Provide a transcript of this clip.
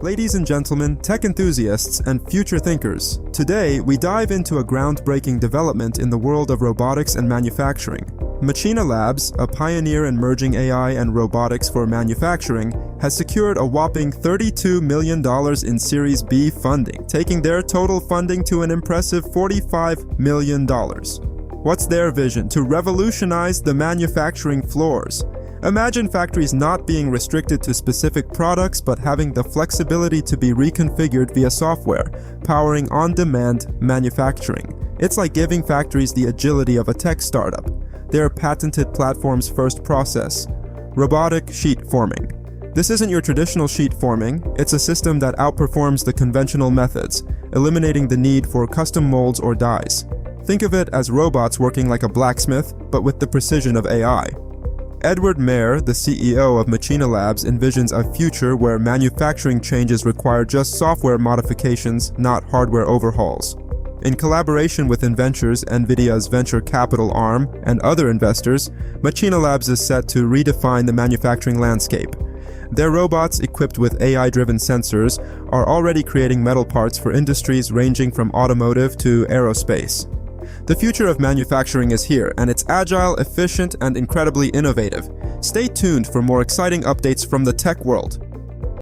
Ladies and gentlemen, tech enthusiasts, and future thinkers, today we dive into a groundbreaking development in the world of robotics and manufacturing. Machina Labs, a pioneer in merging AI and robotics for manufacturing, has secured a whopping $32 million in Series B funding, taking their total funding to an impressive $45 million. What's their vision? To revolutionize the manufacturing floors. Imagine factories not being restricted to specific products, but having the flexibility to be reconfigured via software, powering on-demand manufacturing. It's like giving factories the agility of a tech startup. Their patented platform's first process: robotic sheet forming. This isn't your traditional sheet forming, it's a system that outperforms the conventional methods, eliminating the need for custom molds or dies. Think of it as robots working like a blacksmith, but with the precision of AI. Edward Mayer, the CEO of Machina Labs, envisions a future where manufacturing changes require just software modifications, not hardware overhauls. In collaboration with Inventures, NVIDIA's venture capital arm, and other investors, Machina Labs is set to redefine the manufacturing landscape. Their robots, equipped with AI-driven sensors, are already creating metal parts for industries ranging from automotive to aerospace. The future of manufacturing is here, and it's agile, efficient, and incredibly innovative. Stay tuned for more exciting updates from the tech world.